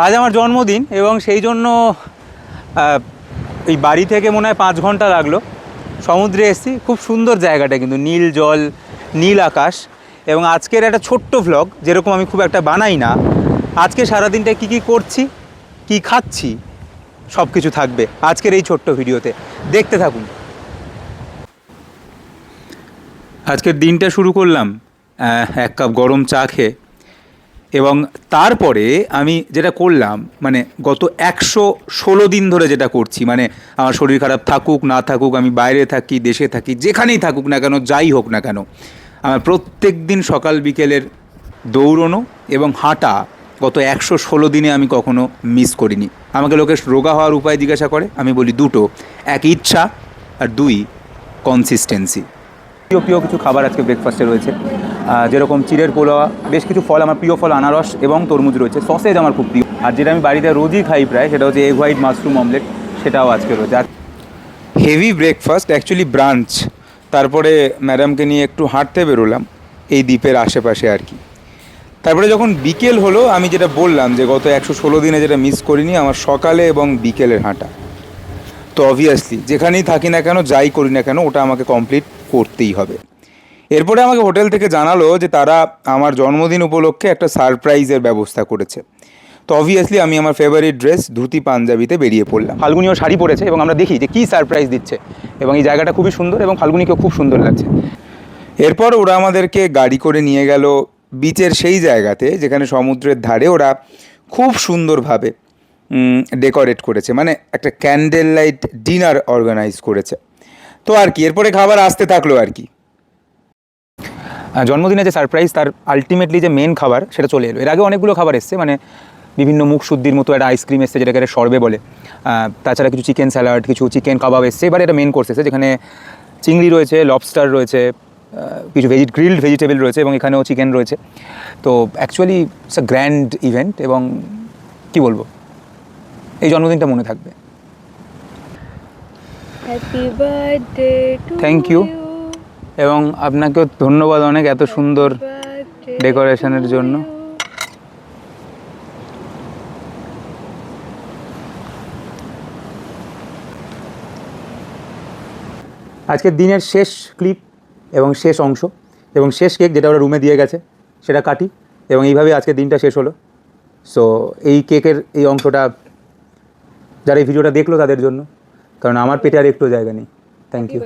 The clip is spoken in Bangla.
আজ আমার জন্মদিন এবং সেই জন্য এই বাড়ি থেকে মনে হয় 5 ঘন্টা লাগলো। সমুদ্রে এসেছি, খুব সুন্দর জায়গাটা কিন্তু, নীল জল, নীল আকাশ। এবং আজকের একটা ছোট্ট ভ্লগ, যেরকম আমি খুব একটা বানাই না, আজকে সারাদিনটা কী কী করছি, কি খাচ্ছি, সব কিছু থাকবে আজকের এই ছোট্ট ভিডিওতে, দেখতে থাকুন। আজকের দিনটা শুরু করলাম 1 কাপ গরম চা খেয়ে, এবং তারপরে আমি যেটা করলাম, মানে গত 116 দিন ধরে যেটা করছি, মানে আমার শরীর খারাপ থাকুক না থাকুক, আমি বাইরে থাকি, দেশে থাকি, যেখানেই থাকুক না কেন, যাই হোক না কেন, আমার প্রত্যেক দিন সকাল বিকেলের দৌড়নো এবং হাঁটা গত 116 দিনে আমি কখনো মিস করিনি। আমাকে লোকে রোগা হওয়ার উপায় জিজ্ঞাসা করে, আমি বলি দুটো, এক ইচ্ছা আর 2 কনসিস্টেন্সি। প্রিয় কিছু খাবার আজকে ব্রেকফাস্টে রয়েছে, যেরকম চিড়ের পোলাও, বেশ কিছু ফল, আমার প্রিয় ফল আনারস এবং তরমুজ রয়েছে, সসেজ আমার খুব প্রিয়, আর যেটা আমি বাড়িতে রোজই খাই প্রায়, সেটা হচ্ছে এগ হোয়াইট মাশরুম অমলেট, সেটাও আজকে রয়েছে। আর হেভি ব্রেকফাস্ট, অ্যাকচুয়ালি ব্রাঞ্চ। তারপরে ম্যাডামকে নিয়ে একটু হাঁটতে বেরোলাম এই দ্বীপের আশেপাশে আর কি। তারপরে যখন বিকেল হলো, আমি যেটা বললাম যে গত 116 দিনে যেটা মিস করিনি, আমার সকালে এবং বিকেলের হাঁটা। তো অবভিয়াসলি যেখানেই থাকি না কেন, যাই করি না কেন, ওটা আমাকে কমপ্লিট করতেই হবে। এরপরে আমাকে হোটেল থেকে জানালো যে তারা আমার জন্মদিন উপলক্ষে একটা সারপ্রাইজের ব্যবস্থা করেছে। তো অবভিয়াসলি আমি আমার ফেভারিট ড্রেস ধুতি পাঞ্জাবিতে বেরিয়ে পড়লাম। ফাল্গুনিও শাড়ি পরেছে এবং আমরা দেখি যে কী সারপ্রাইজ দিচ্ছে, এবং এই জায়গাটা খুবই সুন্দর এবং ফাল্গুনিকেও খুব সুন্দর লাগছে। এরপর ওরা আমাদেরকে গাড়ি করে নিয়ে গেল বিচের সেই জায়গাতে, যেখানে সমুদ্রের ধারে ওরা খুব সুন্দরভাবে ডেকোরেট করেছে, মানে একটা ক্যান্ডেল লাইট ডিনার অর্গানাইজ করেছে। তো আর কি, এরপরে খাবার আসতে থাকলো আর কি। জন্মদিনে যে সারপ্রাইজ, তার আলটিমেটলি যে মেন খাবার, সেটা চলে এলো। এর আগে অনেকগুলো খাবার এসছে, মানে বিভিন্ন মুখ শুদ্ধির মতো একটা আইসক্রিম এসছে, যেটাকে সর্বে বলে, তাছাড়া কিছু চিকেন স্যালাড, কিছু চিকেন কাবাব এসছে। এবার এটা মেন কোর্স এসেছে, যেখানে চিংড়ি রয়েছে, লবস্টার রয়েছে, কিছু গ্রিলড ভেজিটেবল রয়েছে, এবং এখানেও চিকেন রয়েছে। তো actually it's a grand event, এবং কি বলবো, এই জন্মদিনটা মনে থাকবে। Happy birthday to thank you, এবং আপনাকেও ধন্যবাদ অনেক এত সুন্দর ডেকোরেশনের জন্য। আজকের দিনের শেষ ক্লিপ এবং শেষ অংশ এবং শেষ কেক, যেটা ওরা রুমে দিয়ে গেছে, সেটা কাটি, এবং এইভাবেই আজকের দিনটা শেষ হলো। সো এই কেকের এই অংশটা যারা এই ভিডিওটা দেখলো তাদের জন্য, কারণ আমার পেটে আর একটু জায়গা নেই। Thank you.